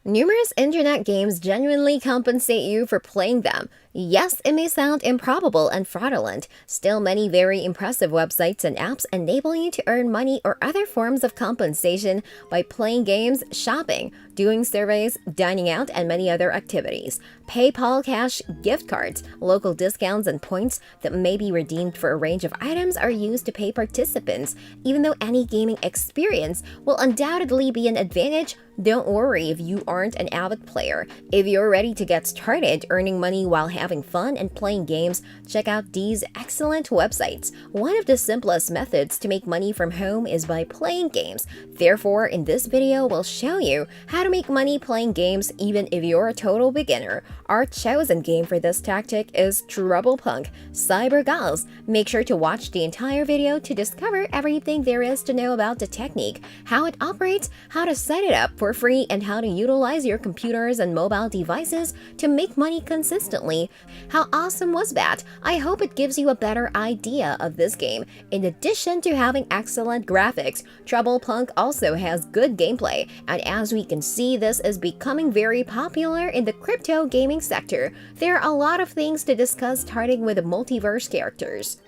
Numerous internet games genuinely compensate you for playing them. Yes, it may sound improbable and fraudulent. Still, many very impressive websites and apps enable you to earn money or other forms of compensation by playing games, shopping, doing surveys, dining out, and many other activities. PayPal Cash, gift cards, local discounts, and points that may be redeemed for a range of items are used to pay participants. Even though any gaming experience will undoubtedly be an advantage, don't worry if you aren't an avid player. If you're ready to get started earning money while having fun and playing games, check out these excellent websites. One of the simplest methods to make money from home is by playing games. Therefore, in this video, we'll show you how to make money playing games even if you're a total beginner. Our chosen game for this tactic is TroublePunk Cybergulls. Make sure to watch the entire video to discover everything there is to know about the technique, how it operates, how to set it up for free, and how to utilize your computers and mobile devices to make money consistently. How awesome was that? I hope it gives you a better idea of this game. In addition to having excellent graphics, TroublePunk also has good gameplay, and as we can see, this is becoming very popular in the crypto gaming sector. There are a lot of things to discuss, starting with the multiverse characters.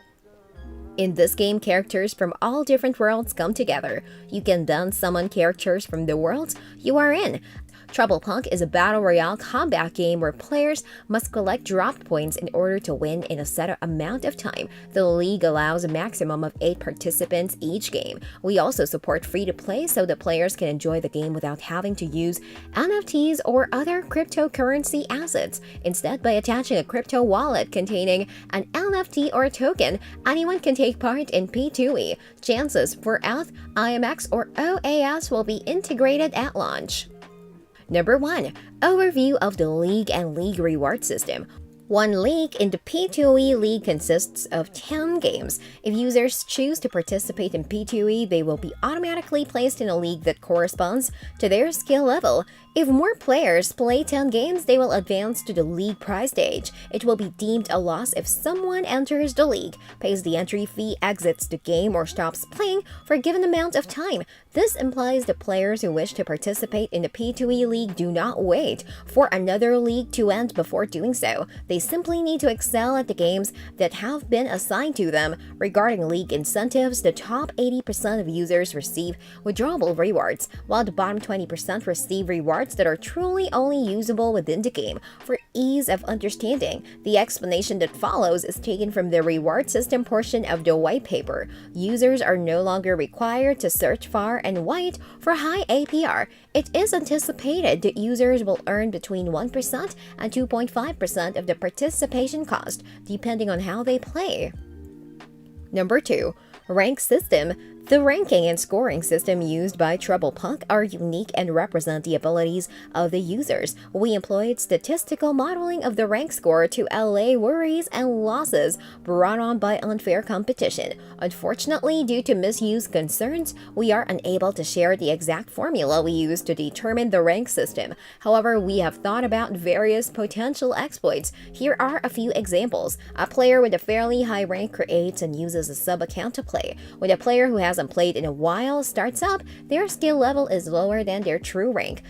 In this game, characters from all different worlds come together. You can then summon characters from the worlds you are in. TroublePunk is a battle royale combat game where players must collect drop points in order to win in a set amount of time. The league allows a maximum of 8 participants each game. We also support free-to-play so that players can enjoy the game without having to use NFTs or other cryptocurrency assets. Instead, by attaching a crypto wallet containing an NFT or a token, anyone can take part in P2E. Chances for ETH, IMX, or OAS will be integrated at launch. Number 1. Overview of the League and League Reward System. One league in the P2E League consists of 10 games. If users choose to participate in P2E, they will be automatically placed in a league that corresponds to their skill level. If more players play 10 games, they will advance to the league prize stage. It will be deemed a loss if someone enters the league, pays the entry fee, exits the game, or stops playing for a given amount of time. This implies that players who wish to participate in the P2E League do not wait for another league to end before doing so. They simply need to excel at the games that have been assigned to them. Regarding league incentives, the top 80% of users receive withdrawable rewards, while the bottom 20% receive rewards that are truly only usable within the game. For ease of understanding, the explanation that follows is taken from the reward system portion of the white paper. Users are no longer required to search far and wide for high APR. It is anticipated that users will earn between 1% and 2.5% of the participation cost, depending on how they play. Number 2. Rank system. The ranking and scoring system used by TroublePunk are unique and represent the abilities of the users. We employed statistical modeling of the rank score to allay worries and losses brought on by unfair competition. Unfortunately, due to misuse concerns, we are unable to share the exact formula we used to determine the rank system. However, we have thought about various potential exploits. Here are a few examples. A player with a fairly high rank creates and uses a sub-account to play. When a player who hasn't played in a while starts up, their skill level is lower than their true rank.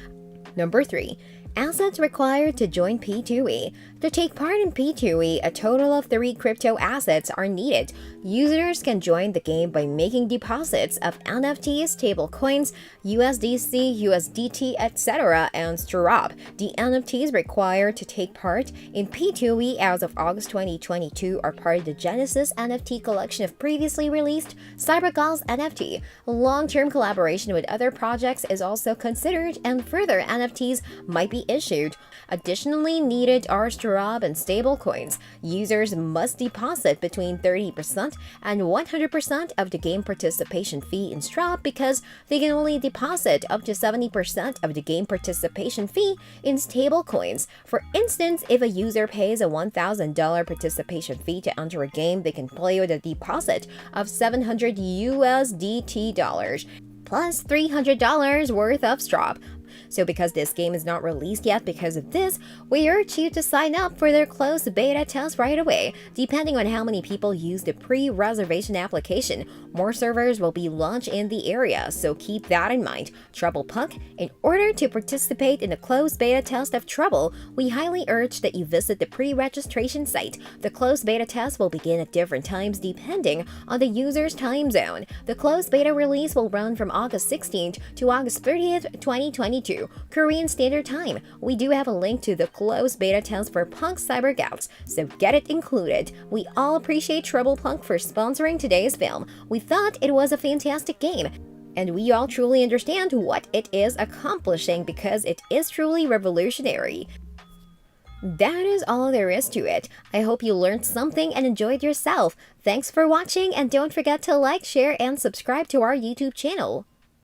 Number 3. Assets required to join P2E. To take part in P2E, a total of 3 crypto assets are needed. Users can join the game by making deposits of NFTs, stablecoins, USDC, USDT, etc., and Strop. The NFTs required to take part in P2E as of August 2022 are part of the Genesis NFT collection of previously released Cybergulls NFT. Long-term collaboration with other projects is also considered, and further NFTs might be issued. Additionally needed are Strop and stablecoins. Users must deposit between 30% and 100% of the game participation fee in Strop because they can only deposit up to 70% of the game participation fee in stablecoins. For instance, if a user pays a $1,000 participation fee to enter a game, they can play with a deposit of $700 USDT plus $300 worth of Strop. So because this game is not released yet because of this, we urge you to sign up for their closed beta test right away. Depending on how many people use the pre-reservation application, more servers will be launched in the area, so keep that in mind. Trouble Punk, in order to participate in the closed beta test of Trouble, we highly urge that you visit the pre-registration site. The closed beta test will begin at different times depending on the user's time zone. The closed beta release will run from August 16th to August 30th, 2022, Korean Standard Time. We do have a link to the closed beta test for Punk Cyber Gouts, so get it included. We all appreciate Trouble Punk for sponsoring today's film. We thought it was a fantastic game, and we all truly understand what it is accomplishing because it is truly revolutionary. That is all there is to it. I hope you learned something and enjoyed yourself. Thanks for watching, and don't forget to like, share, and subscribe to our YouTube channel.